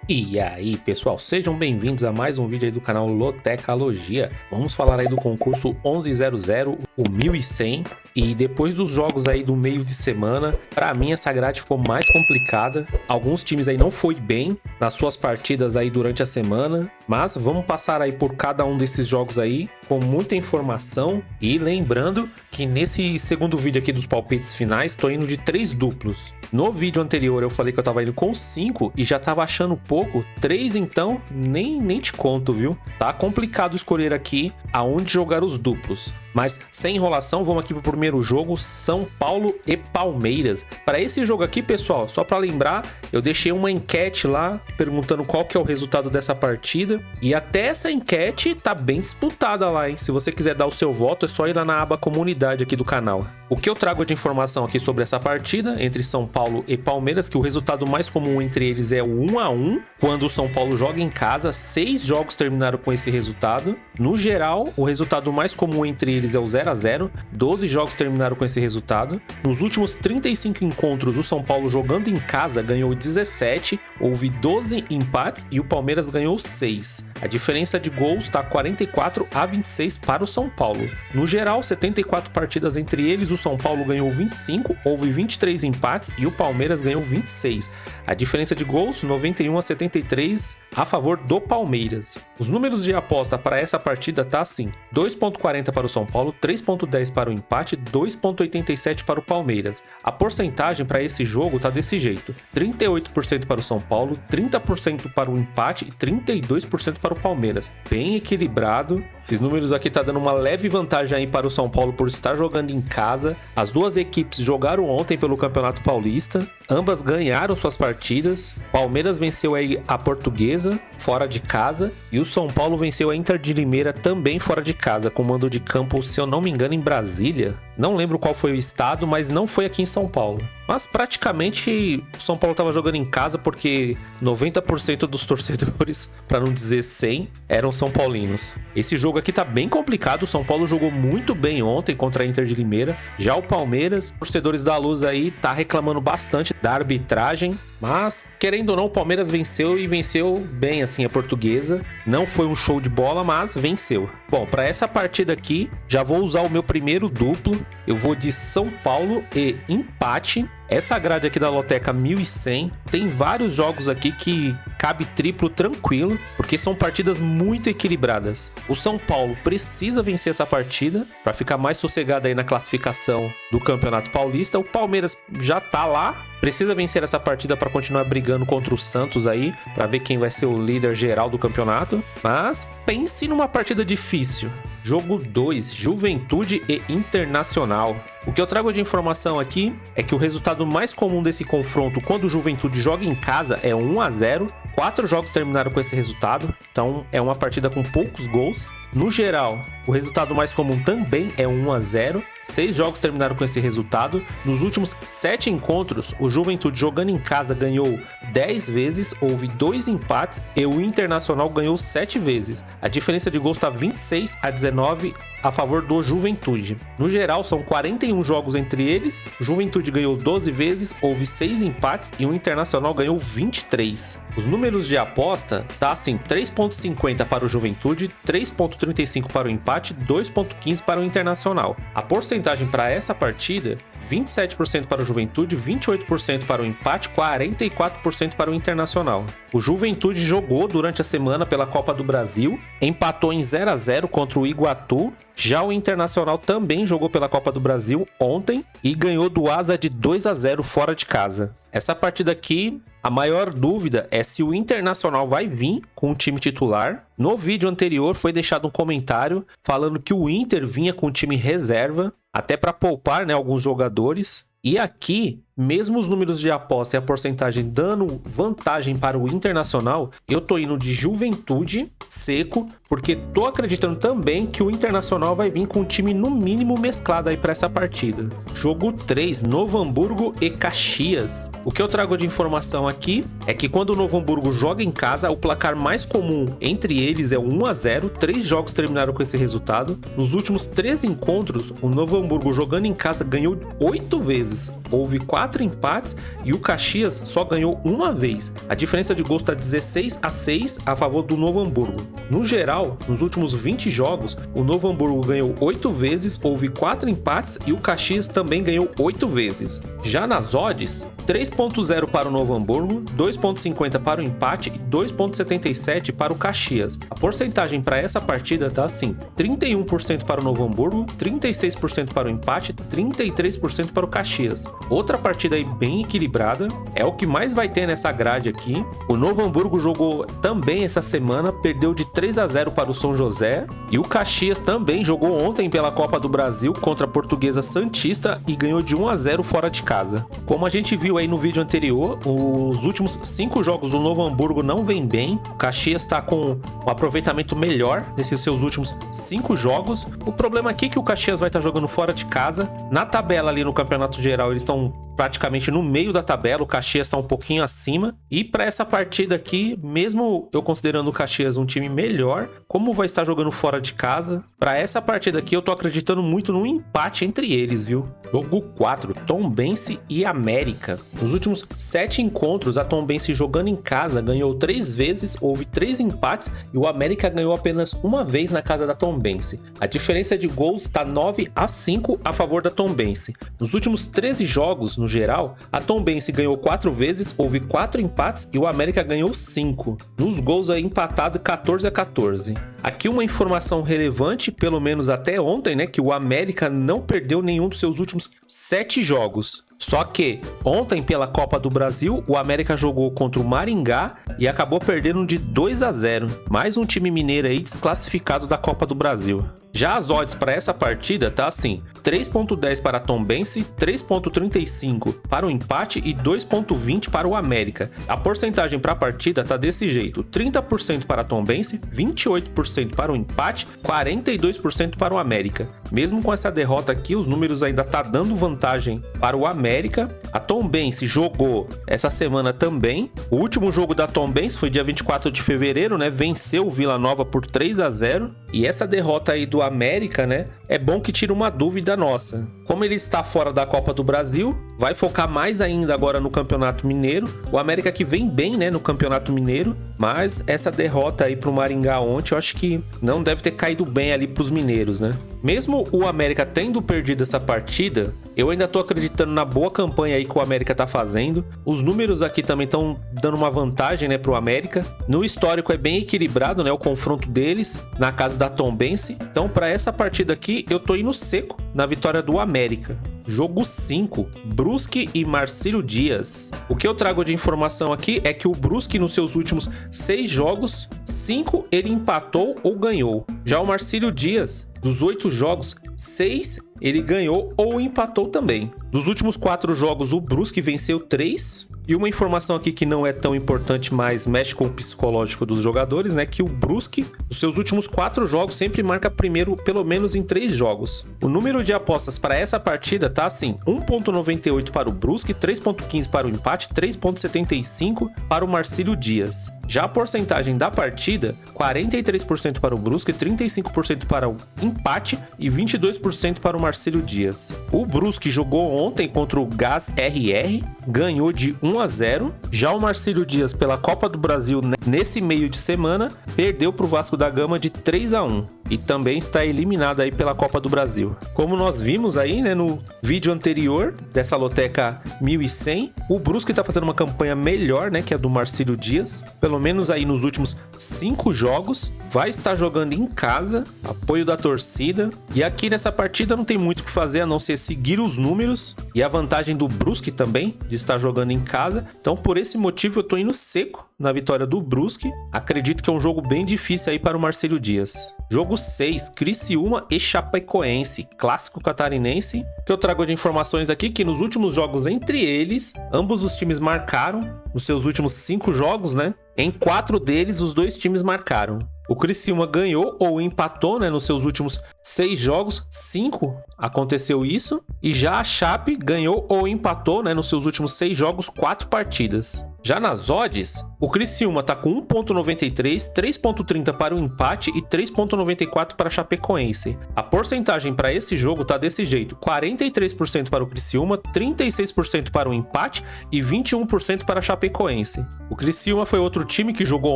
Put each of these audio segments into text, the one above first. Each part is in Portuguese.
E aí, pessoal, sejam bem-vindos a mais um vídeo aí do canal Lotecalogia. Vamos falar aí do concurso 1100, o 1100, e depois dos jogos aí do meio de semana, pra mim essa grade ficou mais complicada. Alguns times aí não foi bem nas suas partidas aí durante a semana, mas vamos passar aí por cada um desses jogos aí com muita informação. E lembrando que nesse segundo vídeo aqui dos palpites finais, tô indo de 3 duplos. No vídeo anterior eu falei que eu tava indo com 5 e já tava achando pouco. 3 então, nem te conto, viu? Tá complicado escolher aqui aonde jogar os duplos. Mas sem enrolação, vamos aqui pro primeiro jogo, São Paulo e Palmeiras. Para esse jogo aqui, pessoal, só para lembrar, eu deixei uma enquete lá perguntando qual que é o resultado dessa partida. E até essa enquete tá bem disputada lá, hein? Se você quiser dar o seu voto, é só ir lá na aba comunidade aqui do canal. O que eu trago de informação aqui sobre essa partida entre São Paulo e Palmeiras, que o resultado mais comum entre eles é o 1-1, quando o São Paulo joga em casa. 6 jogos terminaram com esse resultado. No geral, o resultado mais comum entre eles é o 0-0, 12 jogos terminaram com esse resultado. Nos últimos 35 encontros, o São Paulo jogando em casa ganhou 17, houve 12 empates e o Palmeiras ganhou 6. A diferença de gols está 44-26 para o São Paulo. No geral, 74 partidas entre eles, o São Paulo ganhou 25, houve 23 empates e o Palmeiras ganhou 26. A diferença de gols, 91-73 a favor do Palmeiras. Os números de aposta para essa partida tá assim: 2.40 para o São Paulo, 3.10 para o empate, 2.87 para o Palmeiras. A porcentagem para esse jogo tá desse jeito: 38% para o São Paulo, 30% para o empate e 32% para o Palmeiras. Bem equilibrado. Esses números aqui tá dando uma leve vantagem aí para o São Paulo por estar jogando em casa. As duas equipes jogaram ontem pelo Campeonato Paulista, ambas ganharam suas partidas. Palmeiras venceu aí a Portuguesa fora de casa e o São Paulo venceu a Inter de Limeira também fora de casa, com mando de campo, se eu não me engano, em Brasília. Não lembro qual foi o estado, mas não foi aqui em São Paulo. Mas praticamente o São Paulo estava jogando em casa porque 90% dos torcedores, para não dizer 100, eram São Paulinos. Esse jogo aqui tá bem complicado. O São Paulo jogou muito bem ontem contra a Inter de Limeira. Já o Palmeiras, torcedores da Luz aí, tá reclamando bastante da arbitragem. Mas, querendo ou não, o Palmeiras venceu e venceu bem, assim, a Portuguesa. Não foi um show de bola, mas venceu. Bom, para essa partida aqui, já vou usar o meu primeiro duplo. Eu vou de São Paulo e empate. Essa grade aqui da Loteca 1100 tem vários jogos aqui que cabe triplo tranquilo, porque são partidas muito equilibradas. O São Paulo precisa vencer essa partida para ficar mais sossegado aí na classificação do Campeonato Paulista. O Palmeiras já tá lá, precisa vencer essa partida para continuar brigando contra o Santos aí, para ver quem vai ser o líder geral do campeonato. Mas pense numa partida difícil. Jogo 2, Juventude e Internacional. O que eu trago de informação aqui é que o resultado mais comum desse confronto quando o Juventude joga em casa é 1-0. 4 jogos terminaram com esse resultado, então é uma partida com poucos gols. No geral, o resultado mais comum também é 1-0. 6 jogos terminaram com esse resultado. Nos últimos 7 encontros, o Juventude jogando em casa ganhou 10 vezes, houve 2 empates e o Internacional ganhou 7 vezes. A diferença de gols está 26-19 a favor do Juventude. No geral, são 41 jogos entre eles. O Juventude ganhou 12 vezes, houve 6 empates e o Internacional ganhou 23. Os números de aposta tá assim: 3.50 para o Juventude, 3.35 para o empate, 2.15 para o Internacional. A porcentagem para essa partida: 27% para o Juventude, 28% para o empate, 44% para o Internacional. O Juventude jogou durante a semana pela Copa do Brasil, empatou em 0-0 contra o Iguatu. Já o Internacional também jogou pela Copa do Brasil ontem e ganhou do Asa de 2-0 fora de casa. Essa partida aqui, a maior dúvida é se o Internacional vai vir com o time titular. No vídeo anterior foi deixado um comentário falando que o Inter vinha com o time reserva, até para poupar, né, alguns jogadores. E aqui, mesmo os números de aposta e a porcentagem dando vantagem para o Internacional, eu tô indo de Juventude seco, porque tô acreditando também que o Internacional vai vir com um time no mínimo mesclado aí para essa partida. Jogo 3, Novo Hamburgo e Caxias. O que eu trago de informação aqui é que quando o Novo Hamburgo joga em casa, o placar mais comum entre eles é 1-0. 3 jogos terminaram com esse resultado. Nos últimos 3 encontros, o Novo Hamburgo jogando em casa ganhou 8 vezes. Houve 4 4 empates e o Caxias só ganhou uma vez. A diferença de gols está 16-6 a favor do Novo Hamburgo. No geral, nos últimos 20 jogos, o Novo Hamburgo ganhou 8 vezes, houve 4 empates e o Caxias também ganhou 8 vezes. Já nas odds, 3.0 para o Novo Hamburgo, 2.50 para o empate e 2.77 para o Caxias. A porcentagem para essa partida tá assim: 31% para o Novo Hamburgo, 36% para o empate, 33% para o Caxias. Outra partida aí bem equilibrada, é o que mais vai ter nessa grade aqui. O Novo Hamburgo jogou também essa semana, perdeu de 3-0 para o São José, e o Caxias também jogou ontem pela Copa do Brasil contra a Portuguesa Santista e ganhou de 1-0 fora de casa. Como a gente viu aí no vídeo anterior, os últimos 5 jogos do Novo Hamburgo não vem bem. O Caxias está com um aproveitamento melhor nesses seus últimos 5 jogos. O problema aqui é que o Caxias vai estar jogando fora de casa. Na tabela ali no Campeonato Geral, eles estão praticamente no meio da tabela, o Caxias está um pouquinho acima. E para essa partida aqui, mesmo eu considerando o Caxias um time melhor, como vai estar jogando fora de casa, para essa partida aqui eu tô acreditando muito num empate entre eles, viu? Jogo 4, Tombense e América. Nos últimos 7 encontros, a Tombense jogando em casa ganhou 3 vezes, houve 3 empates e o América ganhou apenas uma vez na casa da Tombense. A diferença de gols está 9-5 a favor da Tombense. Nos últimos 13 jogos, no geral, a Tombense ganhou 4 vezes, houve 4 empates e o América ganhou 5. Nos gols aí empatado 14-14. Aqui uma informação relevante, pelo menos até ontem, né, que o América não perdeu nenhum dos seus últimos 7 jogos. Só que ontem pela Copa do Brasil, o América jogou contra o Maringá e acabou perdendo de 2-0. Mais um time mineiro aí desclassificado da Copa do Brasil. Já as odds para essa partida tá assim: 3.10 para a Tombense, 3.35 para o empate e 2.20 para o América. A porcentagem para a partida tá desse jeito: 30% para a Tombense, 28% para o empate, 42% para o América. Mesmo com essa derrota aqui, os números ainda tá dando vantagem para o América. A Tombense jogou essa semana também. O último jogo da Tombense foi dia 24 de fevereiro, né? Venceu o Vila Nova por 3-0. E essa derrota aí do América, né, é bom que tira uma dúvida nossa. Como ele está fora da Copa do Brasil, vai focar mais ainda agora no Campeonato Mineiro. O América que vem bem, né, no Campeonato Mineiro, mas essa derrota aí pro Maringá ontem, eu acho que não deve ter caído bem ali pros mineiros, né? Mesmo o América tendo perdido essa partida, eu ainda tô acreditando na boa campanha aí que o América tá fazendo. Os números aqui também estão dando uma vantagem, né, pro América. No histórico é bem equilibrado, né, o confronto deles na casa da Tombense. Então, para essa partida aqui, eu tô indo seco na vitória do América. Jogo 5, Brusque e Marcílio Dias. O que eu trago de informação aqui é que o Brusque, nos seus últimos 6 jogos, 5 ele empatou ou ganhou. Já o Marcílio Dias, dos 8 jogos, 6 ele ganhou ou empatou também. Dos últimos 4 jogos, o Brusque venceu 3. E uma informação aqui que não é tão importante, mas mexe com o psicológico dos jogadores, né? Que o Brusque, nos seus últimos 4 jogos, sempre marca primeiro pelo menos em 3 jogos. O número de apostas para essa partida tá assim: 1.98 para o Brusque, 3.15 para o empate, 3.75 para o Marcílio Dias. Já a porcentagem da partida, 43% para o Brusque, 35% para o empate e 22% para o Marcílio Dias. O Brusque jogou ontem contra o Gás RR, ganhou de 1-0. Já o Marcílio Dias, pela Copa do Brasil, nesse meio de semana, perdeu para o Vasco da Gama de 3-1. E também está eliminado aí pela Copa do Brasil. Como nós vimos aí, né, no vídeo anterior dessa loteca 1100, o Brusque está fazendo uma campanha melhor, né, que a do Marcílio Dias. Pelo menos aí nos últimos 5 jogos. Vai estar jogando em casa, apoio da torcida. E aqui nessa partida não tem muito o que fazer a não ser seguir os números. E a vantagem do Brusque também, de estar jogando em casa. Então por esse motivo eu tô indo seco na vitória do Brusque. Acredito que é um jogo bem difícil aí para o Marcílio Dias. Jogo 6, Criciúma e Chapecoense, clássico catarinense. Que eu trago de informações aqui que nos últimos jogos entre eles, ambos os times marcaram. Nos seus últimos 5 jogos, né? Em 4 deles, os 2 times marcaram. O Criciúma ganhou ou empatou, né, nos seus últimos 6 jogos, 5 aconteceu isso. E já a Chape ganhou ou empatou, né, nos seus últimos 6 jogos, 4 partidas. Já nas odds, o Criciúma tá com 1.93, 3.30 para o empate e 3.94 para a Chapecoense. A porcentagem para esse jogo tá desse jeito: 43% para o Criciúma, 36% para o empate e 21% para a Chapecoense. O Criciúma foi outro time que jogou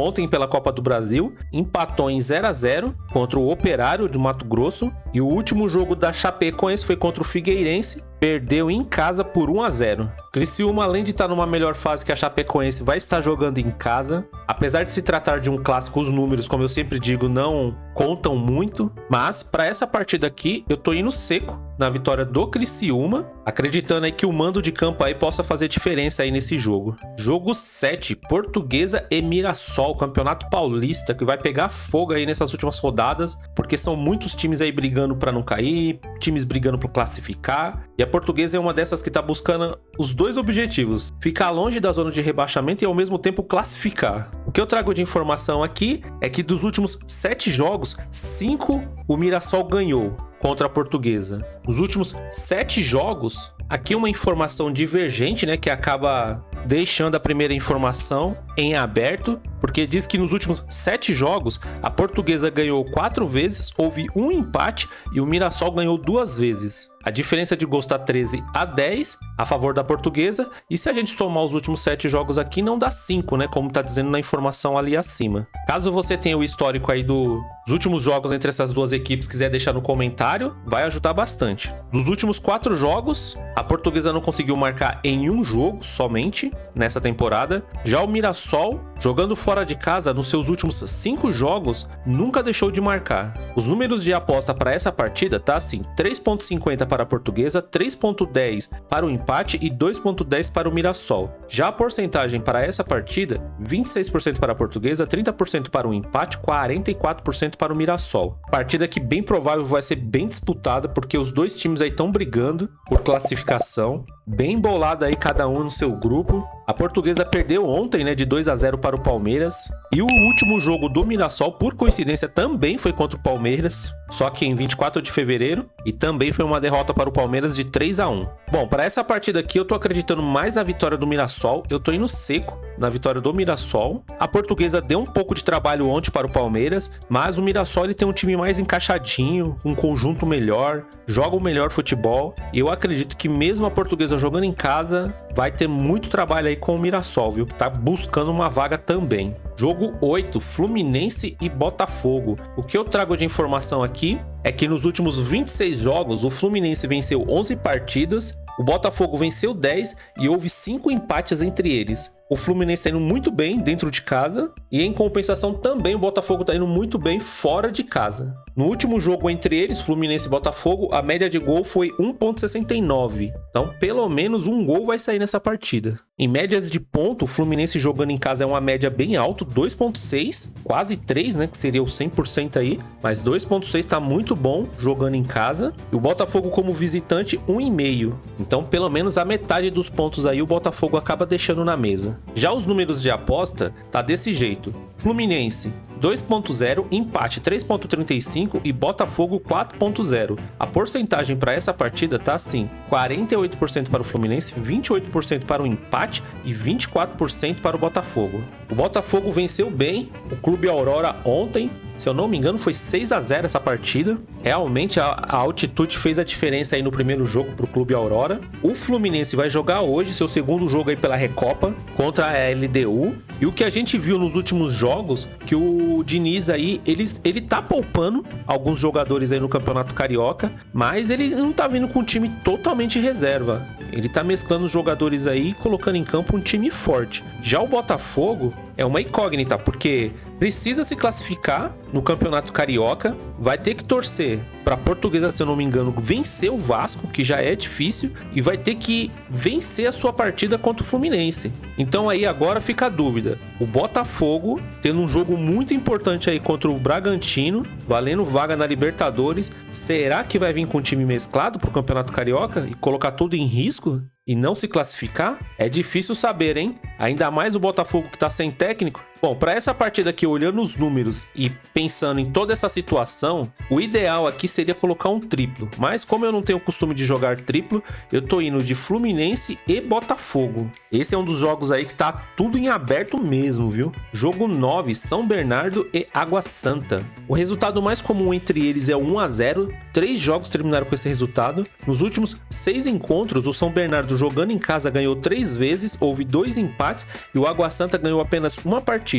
ontem pela Copa do Brasil, empatou em 0-0 contra o Operário do Mato Grosso, e o último jogo da Chapecoense foi contra o Figueirense, perdeu em casa por 1-0. Criciúma, além de estar numa melhor fase que a Chapecoense, vai estar jogando em casa. Apesar de se tratar de um clássico, os números, como eu sempre digo, não contam muito. Mas para essa partida aqui, eu tô indo seco na vitória do Criciúma, acreditando aí que o mando de campo aí possa fazer diferença aí nesse jogo. Jogo 7, Portuguesa e Mirassol, Campeonato Paulista, que vai pegar fogo aí nessas últimas rodadas, porque são muitos times aí brigando para não cair, times brigando para classificar, e a Portuguesa é uma dessas que tá buscando os dois objetivos: ficar longe da zona de rebaixamento e ao mesmo tempo classificar. O que eu trago de informação aqui é que dos últimos 7 jogos, 5 o Mirassol ganhou contra a Portuguesa. Nos últimos 7 jogos, aqui uma informação divergente, né, que acaba deixando a primeira informação em aberto, porque diz que nos últimos 7 jogos a Portuguesa ganhou 4 vezes, houve um empate e o Mirassol ganhou 2 vezes. A diferença de gols está 13-10 a favor da Portuguesa, e se a gente somar os últimos 7 jogos aqui, não dá 5, né, como está dizendo na informação ali acima. Caso você tenha o histórico aí dos últimos jogos entre essas duas equipes, quiser deixar no comentário, vai ajudar bastante. Dos últimos 4 jogos, a Portuguesa não conseguiu marcar em um jogo somente nessa temporada. Já o Mirassol, jogando fora de casa nos seus últimos 5 jogos, nunca deixou de marcar. Os números de aposta para essa partida tá assim: 3.50 para a Portuguesa, 3.10 para o empate e 2.10 para o Mirassol. Já a porcentagem para essa partida: 26% para a Portuguesa, 30% para o empate, 44% para o Mirassol. Partida que bem provável vai ser bem disputada, porque os dois times aí estão brigando por classificação. Bem bolada aí cada um no seu grupo. A Portuguesa perdeu ontem, né, de 2-0 para o Palmeiras. E o último jogo do Mirassol, por coincidência, também foi contra o Palmeiras, só que em 24 de fevereiro. E também foi uma derrota para o Palmeiras de 3-1. Bom, para essa partida aqui eu tô acreditando mais na vitória do Mirassol. Eu tô indo seco na vitória do Mirassol. A Portuguesa deu um pouco de trabalho ontem para o Palmeiras, mas o Mirassol ele tem um time mais encaixadinho, um conjunto melhor, joga o melhor futebol. E eu acredito que mesmo a Portuguesa jogando em casa, vai ter muito trabalho aí com o Mirassol, viu? Que tá buscando uma vaga também. Jogo 8, Fluminense e Botafogo. O que eu trago de informação aqui é que nos últimos 26 jogos, o Fluminense venceu 11 partidas, o Botafogo venceu 10 e houve 5 empates entre eles. O Fluminense está indo muito bem dentro de casa e, em compensação, também o Botafogo está indo muito bem fora de casa. No último jogo entre eles, Fluminense e Botafogo, a média de gol foi 1.69. Então, pelo menos um gol vai sair nessa partida. Em médias de ponto, o Fluminense jogando em casa é uma média bem alta, 2.6, quase 3, né, que seria o 100% aí, mas 2.6 está muito bom jogando em casa. E o Botafogo como visitante, 1,5. Então, pelo menos a metade dos pontos aí o Botafogo acaba deixando na mesa. Já os números de aposta tá desse jeito: Fluminense 2.0, empate 3.35 e Botafogo 4.0. A porcentagem para essa partida tá assim: 48% para o Fluminense, 28% para o empate e 24% para o Botafogo. O Botafogo venceu bem o Clube Aurora ontem. Se eu não me engano, foi 6-0 essa partida. Realmente a altitude fez a diferença aí no primeiro jogo pro Clube Aurora. O Fluminense vai jogar hoje seu segundo jogo aí pela Recopa contra a LDU. E o que a gente viu nos últimos jogos, que o Diniz aí, ele tá poupando alguns jogadores aí no Campeonato Carioca, mas ele não tá vindo com um time totalmente reserva. Ele tá mesclando os jogadores aí e colocando em campo um time forte. Já o Botafogo é uma incógnita, porque precisa se classificar no Campeonato Carioca, vai ter que torcer para a Portuguesa, se eu não me engano, vencer o Vasco, que já é difícil, e vai ter que vencer a sua partida contra o Fluminense. Então aí agora fica a dúvida: o Botafogo tendo um jogo muito importante aí contra o Bragantino, valendo vaga na Libertadores, será que vai vir com um time mesclado pro Campeonato Carioca e colocar tudo em risco e não se classificar? É difícil saber, hein? Ainda mais o Botafogo que tá sem técnico. Bom, para essa partida aqui, olhando os números e pensando em toda essa situação, o ideal aqui seria colocar um triplo. Mas como eu não tenho o costume de jogar triplo, eu tô indo de Fluminense e Botafogo. Esse é um dos jogos aí que tá tudo em aberto mesmo, viu? Jogo 9, São Bernardo e Água Santa. O resultado mais comum entre eles é o 1-0. 3 jogos terminaram com esse resultado. Nos últimos 6 encontros, o São Bernardo jogando em casa ganhou 3 vezes, houve 2 empates e o Água Santa ganhou apenas uma partida.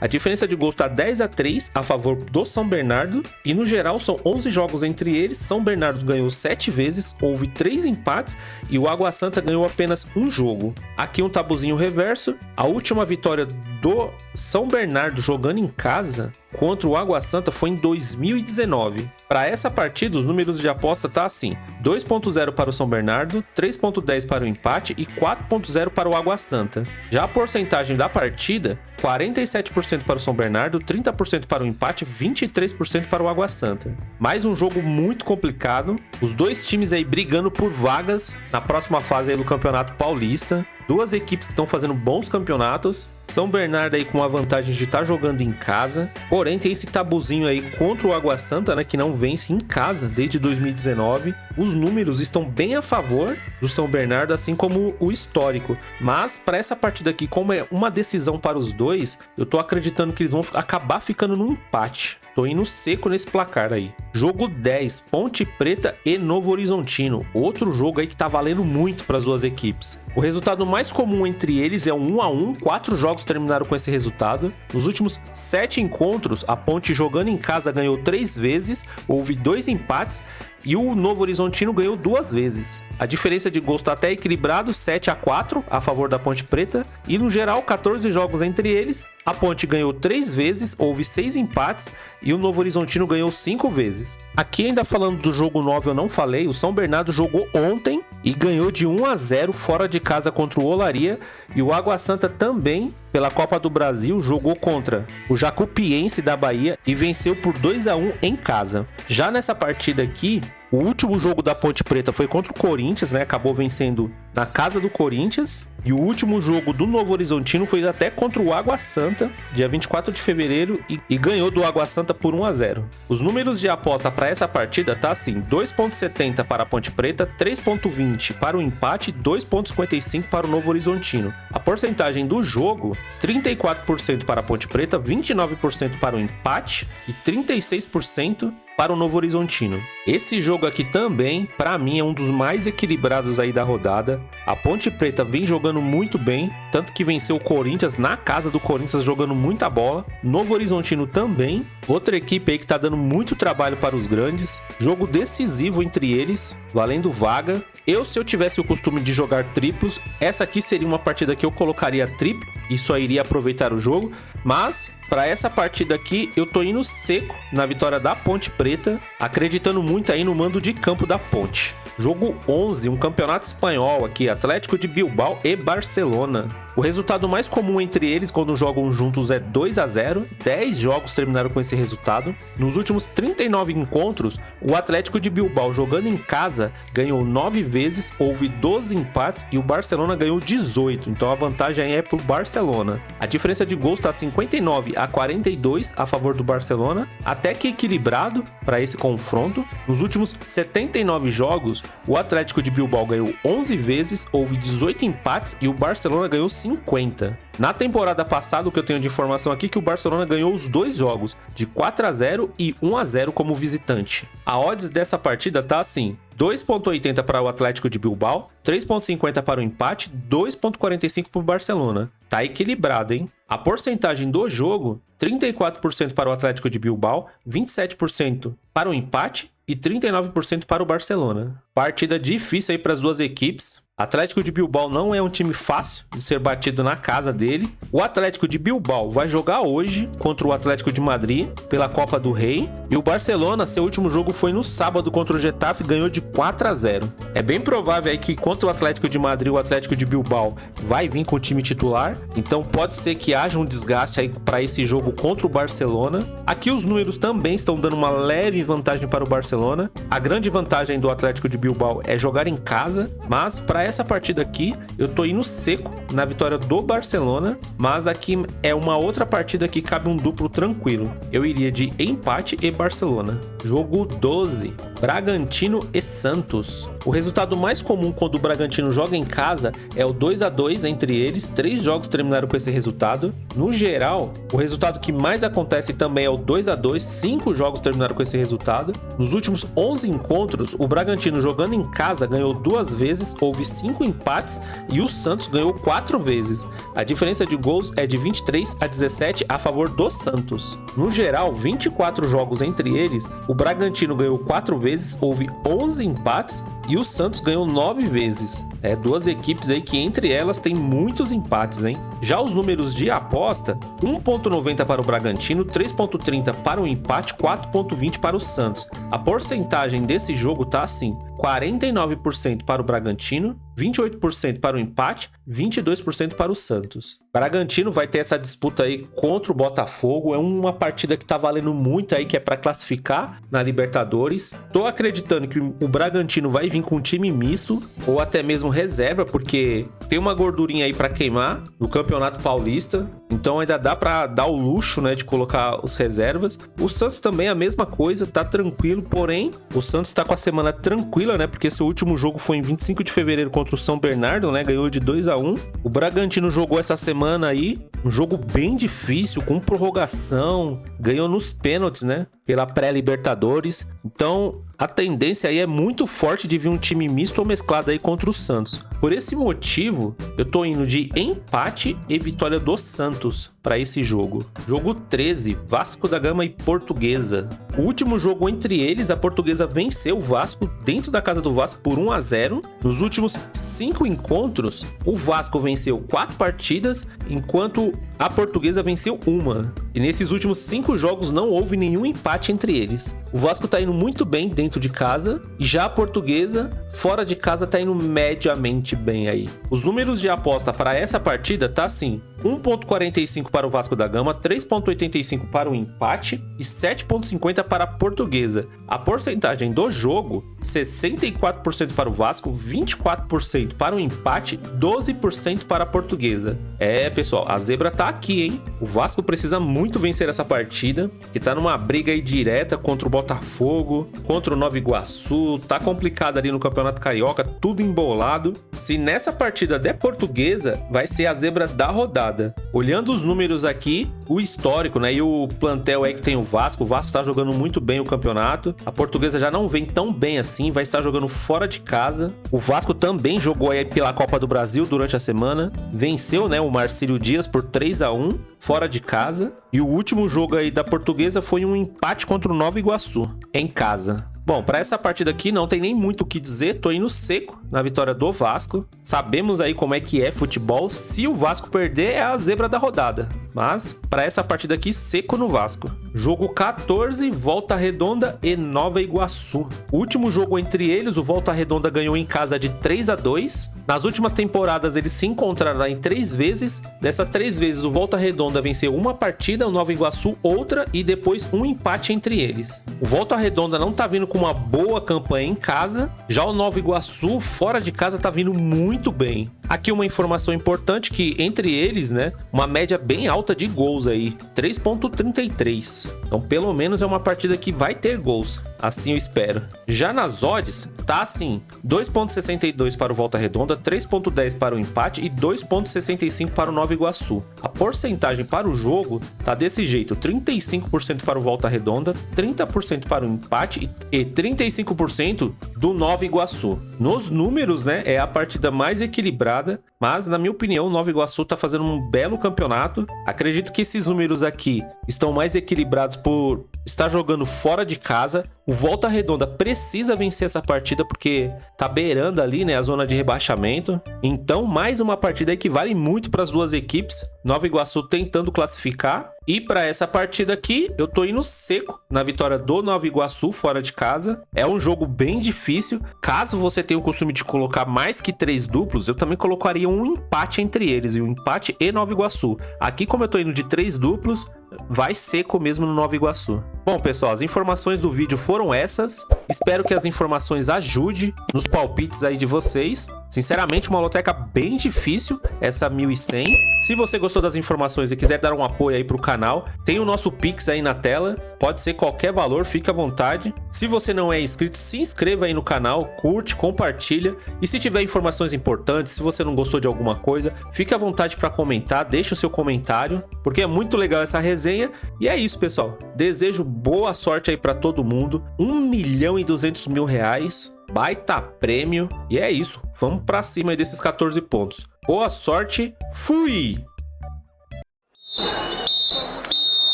A diferença de gols está 10-3 a favor do São Bernardo e no geral são 11 jogos entre eles. São Bernardo ganhou 7 vezes, houve 3 empates e o Água Santa ganhou apenas um jogo. Aqui um tabuzinho reverso. A última vitória do São Bernardo jogando em casa contra o Água Santa foi em 2019. Para essa partida, os números de aposta tá assim: 2.0 para o São Bernardo, 3.10 para o empate e 4.0 para o Água Santa. Já a porcentagem da partida, 47% para o São Bernardo, 30% para o empate, 23% para o Água Santa. Mais um jogo muito complicado, os dois times aí brigando por vagas na próxima fase aí do Campeonato Paulista. Duas equipes que estão fazendo bons campeonatos. São Bernardo aí com a vantagem de estar jogando em casa. Porém, tem esse tabuzinho aí contra o Água Santa, né? Que não vence em casa desde 2019. Os números estão bem a favor do São Bernardo, assim como o histórico. Mas, para essa partida aqui, como é uma decisão para os dois, eu tô acreditando que eles vão acabar ficando no empate. Tô indo seco nesse placar aí. Jogo 10, Ponte Preta e Novo Horizontino. Outro jogo aí que tá valendo muito para as duas equipes. O resultado mais comum entre eles é um 1-1. 4 jogos terminaram com esse resultado. Nos últimos 7 encontros, a Ponte jogando em casa ganhou 3 vezes, houve 2 empates e o Novo Horizontino ganhou 2 vezes. A diferença de gols está até equilibrado, 7-4 a favor da Ponte Preta. E no geral, 14 jogos entre eles. A Ponte ganhou 3 vezes, houve 6 empates e o Novo Horizontino ganhou 5 vezes. Aqui ainda falando do jogo 9, eu não falei, o São Bernardo jogou ontem e ganhou de 1-0 fora de casa contra o Olaria. E o Água Santa também, pela Copa do Brasil, jogou contra o Jacupiense da Bahia e venceu por 2-1 em casa. Já nessa partida aqui, o último jogo da Ponte Preta foi contra o Corinthians, né? Acabou vencendo na casa do Corinthians. E o último jogo do Novo Horizontino foi até contra o Água Santa, dia 24 de fevereiro, e ganhou do Água Santa por 1-0. Os números de aposta para essa partida tá assim: 2.70 para a Ponte Preta, 3.20 para o empate, 2.55 para o Novo Horizontino. A porcentagem do jogo, 34% para a Ponte Preta, 29% para o empate e 36% para o Novo Horizontino. Esse jogo aqui também, para mim, é um dos mais equilibrados aí da rodada. A Ponte Preta vem jogando muito bem, tanto que venceu o Corinthians na casa do Corinthians, jogando muita bola. Novo Horizontino também, outra equipe aí que tá dando muito trabalho para os grandes. Jogo decisivo entre eles, valendo vaga. Se eu tivesse o costume de jogar triplos, essa aqui seria uma partida que eu colocaria triplo e só iria aproveitar o jogo. Mas para essa partida aqui, eu tô indo seco na vitória da Ponte Preta, acreditando muito aí no mando de campo da Ponte. Jogo 11, um campeonato espanhol aqui, Atlético de Bilbao e Barcelona. O resultado mais comum entre eles quando jogam juntos é 2-0. 10 jogos terminaram com esse resultado. Nos últimos 39 encontros, o Atlético de Bilbao jogando em casa ganhou 9 vezes, houve 12 empates e o Barcelona ganhou 18. Então a vantagem é pro Barcelona. A diferença de gols está 59-42 a favor do Barcelona, até que equilibrado para esse confronto. Nos últimos 79 jogos, o Atlético de Bilbao ganhou 11 vezes, houve 18 empates e o Barcelona ganhou 50. Na temporada passada, o que eu tenho de informação aqui é que o Barcelona ganhou os 2 jogos, de 4-0 e 1-0 como visitante. A odds dessa partida tá assim: 2.80 para o Atlético de Bilbao, 3.50 para o empate, 2.45 para o Barcelona. Tá equilibrado, hein? A porcentagem do jogo, 34% para o Atlético de Bilbao, 27% para o empate e 39% para o Barcelona. Partida difícil aí para as duas equipes. Atlético de Bilbao não é um time fácil de ser batido na casa dele. O Atlético de Bilbao vai jogar hoje contra o Atlético de Madrid pela Copa do Rei. E o Barcelona, seu último jogo foi no sábado contra o Getafe e ganhou de 4-0. É bem provável aí que contra o Atlético de Madrid, o Atlético de Bilbao vai vir com o time titular. Então pode ser que haja um desgaste aí para esse jogo contra o Barcelona. Aqui os números também estão dando uma leve vantagem para o Barcelona. A grande vantagem do Atlético de Bilbao é jogar em casa, mas para essa partida aqui, eu tô indo seco na vitória do Barcelona, mas aqui é uma outra partida que cabe um duplo tranquilo. Eu iria de empate e Barcelona. Jogo 12, Bragantino e Santos. O resultado mais comum quando o Bragantino joga em casa é o 2-2 entre eles. 3 jogos terminaram com esse resultado. No geral, o resultado que mais acontece também é o 2-2. 5 jogos terminaram com esse resultado. Nos últimos 11 encontros, o Bragantino jogando em casa ganhou 2 vezes, houve 5 empates e o Santos ganhou 4 vezes. A diferença de gols é de 23-17 a favor do Santos. No geral, 24 jogos entre eles, o Bragantino ganhou 4 vezes, houve 11 empates e o Santos ganhou 9 vezes. É, duas equipes aí que entre elas tem muitos empates, hein? Já os números de aposta, 1.90 para o Bragantino, 3.30 para o empate, 4.20 para o Santos. A porcentagem desse jogo tá assim: 49% para o Bragantino, 28% para o empate, 22% para o Santos. Bragantino vai ter essa disputa aí contra o Botafogo. É uma partida que tá valendo muito aí, que é para classificar na Libertadores. Tô acreditando que o Bragantino vai vir com um time misto ou até mesmo reserva, porque tem uma gordurinha aí para queimar no Campeonato Paulista. Então ainda dá para dar o luxo, né, de colocar os reservas. O Santos também é a mesma coisa, tá tranquilo, porém o Santos tá com a semana tranquila, né, porque seu último jogo foi em 25 de fevereiro contra o São Bernardo, né, ganhou de 2-1. O Bragantino jogou essa semana aí um jogo bem difícil, com prorrogação, ganhou nos pênaltis, né, pela pré-Libertadores. Então a tendência aí é muito forte de vir um time misto ou mesclado aí contra o Santos. Por esse motivo, eu tô indo de empate e vitória do Santos para esse jogo. Jogo 13, Vasco da Gama e Portuguesa. O último jogo entre eles, a Portuguesa venceu o Vasco dentro da casa do Vasco por 1-0. Nos últimos 5 encontros, o Vasco venceu 4 partidas, enquanto a Portuguesa venceu 1. E nesses últimos 5 jogos não houve nenhum empate entre eles. O Vasco tá indo muito bem dentro de casa, e já a Portuguesa, fora de casa, tá indo mediamente bem aí. Os números de aposta para essa partida tá assim: 1.45 para o Vasco da Gama, 3.85 para o empate e 7.50 para a Portuguesa. A porcentagem do jogo, 64% para o Vasco, 24% para o empate, 12% para a Portuguesa. É, pessoal, a zebra tá aqui, hein? O Vasco precisa muito vencer essa partida, que tá numa briga aí direta contra o Botafogo, contra o Nova Iguaçu, tá complicado ali no Campeonato Carioca, tudo embolado. Se nessa partida der Portuguesa, vai ser a zebra da rodada. Olhando os números aqui, o histórico, né, e o plantel aí que tem o Vasco tá jogando muito bem o campeonato. A Portuguesa já não vem tão bem assim, vai estar jogando fora de casa. O Vasco também jogou aí pela Copa do Brasil durante a semana, venceu, né, o Marcílio Dias por 3-1 fora de casa. E o último jogo aí da Portuguesa foi um empate contra o Nova Iguaçu, em casa. Bom, para essa partida aqui não tem nem muito o que dizer, tô indo seco na vitória do Vasco. Sabemos aí como é que é futebol, se o Vasco perder é a zebra da rodada. Mas para essa partida aqui, seco no Vasco. Jogo 14, Volta Redonda e Nova Iguaçu. O último jogo entre eles, o Volta Redonda ganhou em casa de 3-2. Nas últimas temporadas eles se encontraram em 3 vezes. Dessas 3 vezes o Volta Redonda venceu uma partida, o Nova Iguaçu outra e depois um empate entre eles. O Volta Redonda não tá vindo com uma boa campanha em casa, já o Nova Iguaçu fora de casa tá vindo muito bem. Aqui uma informação importante que entre eles, né, uma média bem alta de gols aí, 3.33. Então pelo menos é uma partida que vai ter gols, assim eu espero. Já nas odds, tá assim, 2.62 para o Volta Redonda, 3.10 para o empate e 2.65 para o Nova Iguaçu. A porcentagem para o jogo tá desse jeito: 35% para o Volta Redonda, 30% para o empate e 35% do Nova Iguaçu. Nos números, né, é a partida mais equilibrada, mas na minha opinião o Nova Iguaçu tá fazendo um belo campeonato. Acredito que esses números aqui estão mais equilibrados por estar jogando fora de casa. O Volta Redonda precisa vencer essa partida porque tá beirando ali, né, a zona de rebaixamento. Então, mais uma partida aí que vale muito para as duas equipes. Nova Iguaçu tentando classificar. E para essa partida aqui, eu tô indo seco na vitória do Nova Iguaçu fora de casa. É um jogo bem difícil. Caso você tenha o costume de colocar mais que 3 duplos, eu também colocaria um empate entre eles, e um empate e Nova Iguaçu. Aqui, como eu tô indo de 3 duplos, vai seco mesmo no Nova Iguaçu. Bom, pessoal, as informações do vídeo foram essas. Espero que as informações ajudem nos palpites aí de vocês. Sinceramente, uma loteca bem difícil, essa 1100. Se você gostou das informações e quiser dar um apoio aí pro canal, tem o nosso Pix aí na tela. Pode ser qualquer valor, fica à vontade. Se você não é inscrito, se inscreva aí no canal, curte, compartilha. E se tiver informações importantes, se você não gostou de alguma coisa, fique à vontade para comentar, deixa o seu comentário, porque é muito legal essa resenha. E é isso, pessoal. Desejo boa sorte aí para todo mundo. 1.200.000 reais. Baita prêmio. E é isso. Vamos pra cima aí desses 14 pontos. Boa sorte. Fui!